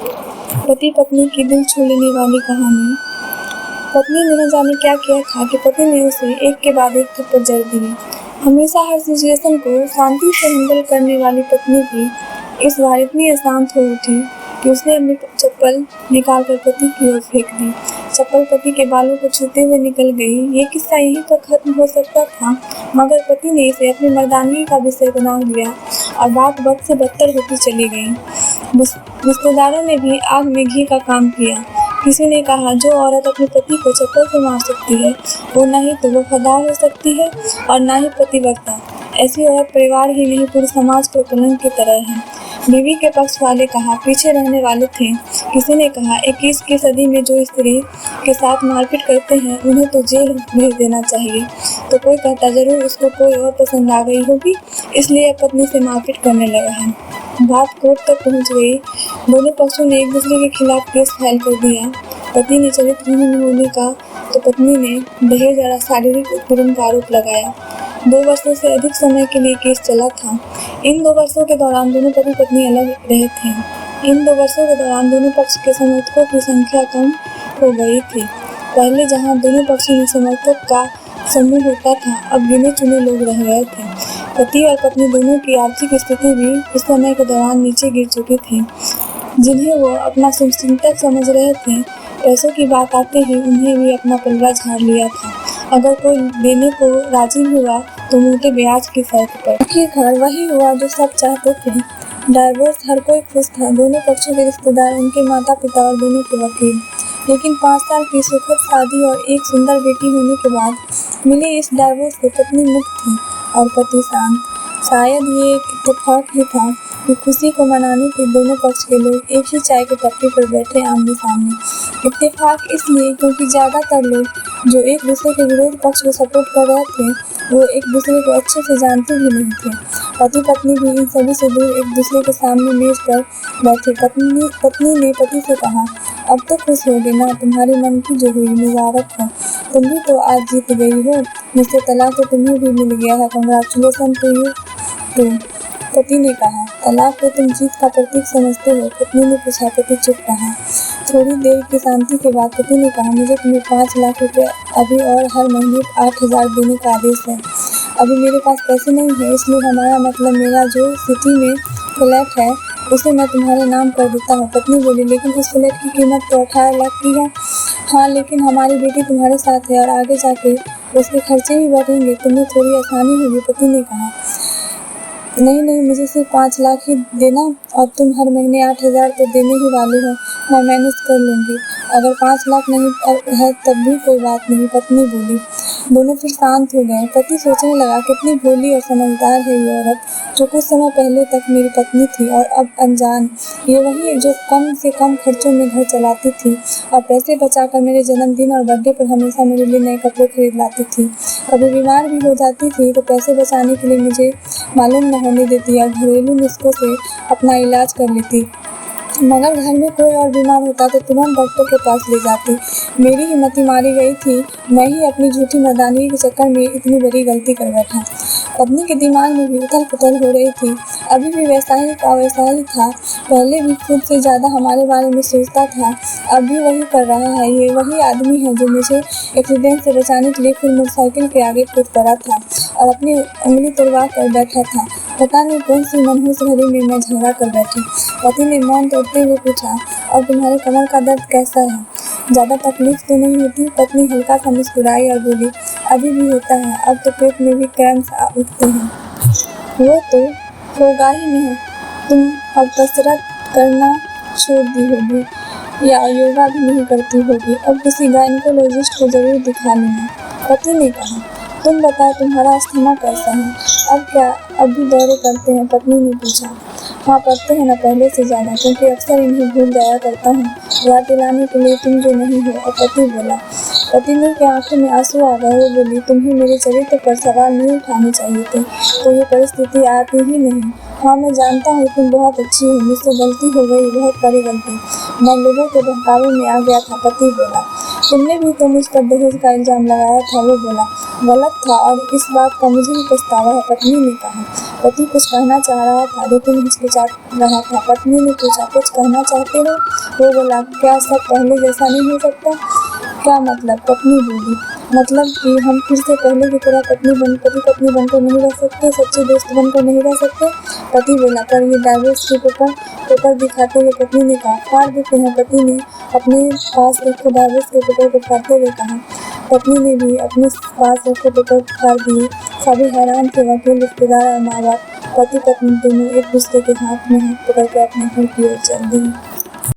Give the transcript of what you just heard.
पति पत्नी की दिल छू लेने वाली कहानी। पत्नी ने न जाने क्या किया था कि पति ने उसे एक के बाद एक थप्पड़ जड़ दिए। हमेशा हर सिचुएशन को शांति से हैंडल करने वाली पत्नी भी इस बार इतनी अशांत हो उठी कि उसने अपनी चप्पल निकालकर पति की ओर फेंक दी। चप्पल पति के बालों को छूते हुए निकल गई। ये किस्सा यहीं पर खत्म हो सकता था, मगर पति ने इसे अपनी मर्दानगी का विषय बना लिया और बात बद से बदतर होती चली गई। रिश्तेदारों ने भी आग में घी का काम किया। किसी ने कहा, जो औरत अपने पति को चप्पल से मार सकती है वो न ही तो वफादार हो सकती है और न ही पतिव्रता। ऐसी औरत परिवार ही नहीं पूरे समाज पर कलंक की तरह है। बीवी के पक्ष वाले कहा पीछे रहने वाले थे। किसी ने कहा 21 की सदी में जो स्त्री के साथ मारपीट करते हैं उन्हें तो जेल भेज देना चाहिए। तो कोई कहता जरूर उसको कोई और पसंद आ गई होगी इसलिए पत्नी से मारपीट करने लगा है। बात कोर्ट तक पहुंच गई। दोनों पक्षों ने एक दूसरे के खिलाफ केस फाइल कर दिया। पति ने चरित्रहीन होने का तो पत्नी ने दहेज और शारीरिक उत्पीड़न का आरोप लगाया। 2 वर्षों से अधिक समय के लिए केस चला था। इन 2 वर्षों के दौरान दोनों पति पत्नी अलग रहे थे। इन 2 वर्षों के दौरान दोनों पक्ष के समर्थकों की संख्या कम हो गई थी। पहले जहां दोनों पक्षों में समर्थक का समूह होता था, अब गिने चुने लोग रह गए थे। पति और पत्नी दोनों की आर्थिक स्थिति भी इस समय के दौरान नीचे गिर चुकी थी। जिन्हें वो अपना शुभचिंतक समझ रहे थे, पैसों की बात आते ही उन्हें भी अपना पलड़ा झाड़ लिया था। अगर कोई देने को राजी हुआ तो मोटे ब्याज की शर्त पर। आखिरकार वही हुआ जो सब चाहते थे। डाइवोर्स, हर कोई खुश था। दोनों पक्षों के रिश्तेदार, उनके माता पिता और दोनों के वकील। लेकिन 5 साल की सुखद शादी और एक सुंदर बेटी होने के बाद मिले इस डाइवोर्स से पत्नी मुक्त थी और पति शांत। शायद ये एक इत्तेफाक ही था कि खुशी को मनाने के दोनों पक्ष के लोग एक ही चाय की टपरी पर बैठे आमने सामने। इत्तेफाक इसलिए क्योंकि ज़्यादातर लोग जो एक दूसरे के विरोध पक्ष को सपोर्ट कर रहे थे वो एक दूसरे को अच्छे से जानते भी नहीं थे। पति पत्नी भी इन सभी से दूर एक दूसरे के सामने मेज पर बैठे। पत्नी ने पति से कहा, अब तो खुश होगी ना, तुम्हारे मन की जो हुई मुबारक हो, तुम भी तो आज जीत गई हो। मुझसे तलाक तो तुम्हें भी मिल गया है, कंग्रेचुलेसन टू यू। पति ने कहा, तलाक को तुम जीत का प्रतीक समझते हो? पत्नी ने पूछा। पति चुप रहा। थोड़ी देर की शांति के बाद पति ने कहा, मुझे तुम्हें 5 लाख रुपए अभी और हर महीने 8,000 देने का आदेश है। अभी मेरे पास पैसे नहीं है, इसलिए हमारा मतलब मेरा जो सिटी में फ्लैट है उसे मैं तुम्हारे नाम कर देता हूँ। पत्नी बोली, लेकिन उस फ्लैट की कीमत तो 18 लाख की है। हाँ, लेकिन हमारी बेटी तुम्हारे साथ है और आगे जाके उसके खर्चे भी बढ़ेंगे, तुम्हें थोड़ी आसानी होगी। पति ने कहा, नहीं, मुझे सिर्फ 5 लाख ही देना और तुम हर महीने 8,000 तो देने ही वाले हो, मैं मैनेज कर लूँगी। अगर 5 लाख नहीं है तब भी कोई बात नहीं, पत्नी बोली। दोनों फिर शांत हो गए। पति सोचने लगा, कितनी भोली और समझदार है ये औरत, जो कुछ समय पहले तक मेरी पत्नी थी और अब अनजान। ये वही जो कम से कम खर्चों में घर चलाती थी और पैसे बचाकर मेरे जन्मदिन और बर्थडे पर हमेशा मेरे लिए नए कपड़े खरीद लाती थी। कभी बीमार भी हो जाती थी तो पैसे बचाने के लिए मुझे मालूम न होने देती और घरेलू नुस्खों से अपना इलाज कर लेती। मगर घर में कोई और बीमार होता तो तुरंत डॉक्टर के पास ले जाती। मेरी हिम्मत मारी गई थी। मैं ही अपनी झूठी मर्दानगी के चक्कर में इतनी बड़ी गलती कर बैठा। पत्नी के दिमाग में भी उथल पुथल हो रही थी। अभी भी वैसा ही था। पहले भी खुद से ज़्यादा हमारे बारे में सोचता था, अब भी वही कर रहा है। ये वही आदमी है जो मुझे एक्सीडेंट से बचाने के लिए खुद मोटरसाइकिल के आगे कूद पड़ा था और अपनी उंगली तोड़वा कर बैठा था। पता नहीं कौन सी मनहूस घड़ी में मैं झगड़ा कर बैठी। पति ने मौन तोड़ते हुए पूछा, और तुम्हारे कमर का दर्द कैसा है? ज़्यादा तकलीफ तो नहीं होती? पत्नी हल्का सा मुस्कुराई और बोली, अभी भी होता है, अब तो पेट में भी क्रैम्स उठते हैं। वो तो होगा ही नहीं। तुम अब कसरत करना छोड़ दी होगी या योगा भी नहीं करती होगी, अब किसी गायनेकोलॉजिस्ट को जरूर दिखा लेना। पति ने कहा, तुम बताओ तुम्हारा अस्थमा कैसा है? अब क्या अब भी दौरे करते हैं? पत्नी ने पूछा। हाँ, पढ़ते हैं ना, पहले से ज़्यादा, क्योंकि अक्सर इन्हें भूल जाया करता हूँ याद दिलाने के लिए तुम जो नहीं हो। और पति बोला। पति ने की आंखों में आंसू आ गए। वो बोली, तुम्हें मेरे चरित्र पर सवाल नहीं उठाने चाहिए थे, तो ये परिस्थिति आती ही नहीं। हाँ, मैं जानता हूँ तुम बहुत अच्छी हो, मुझसे गलती हो गई, बहुत बड़ी गलती, मैं लोगों के बहकावे में आ गया था। पति बोला। तुमने भी तो मुझ पर दहेज का इल्ज़ाम लगाया था। वो बोला। गलत था और इस बात का मुझे भी पछतावा है। पत्नी ने कहा। पति कुछ कहना चाह रहा था लेकिन हिचकिचात रहा था। पत्नी ने पूछा, कुछ कहना चाहते हो? वो बोला, क्या सब पहले जैसा नहीं हो सकता? क्या मतलब? पत्नी बोली, मतलब कि हम फिर से पहले की तरह पति पत्नी बनकर नहीं रह सकते, सच्चे दोस्त बनकर नहीं रह सकते? पति बोला, पर ये डाइवोर्स के पेपर दिखाते हुए पत्नी ने कहा। फाड़ देते हैं, पति ने अपने पास रखे डाइवोर्स के पेपर को फाड़ते हुए कहा। पत्नी ने भी अपने पास रखे पेपर फाड़ दिए। सभी हैरान थे, वकील, रिश्तेदार और माँ बाप। पति पत्नी दोनों एक दूसरे के हाथ में हाथ पकड़कर अपने घर की ओर चल दिए।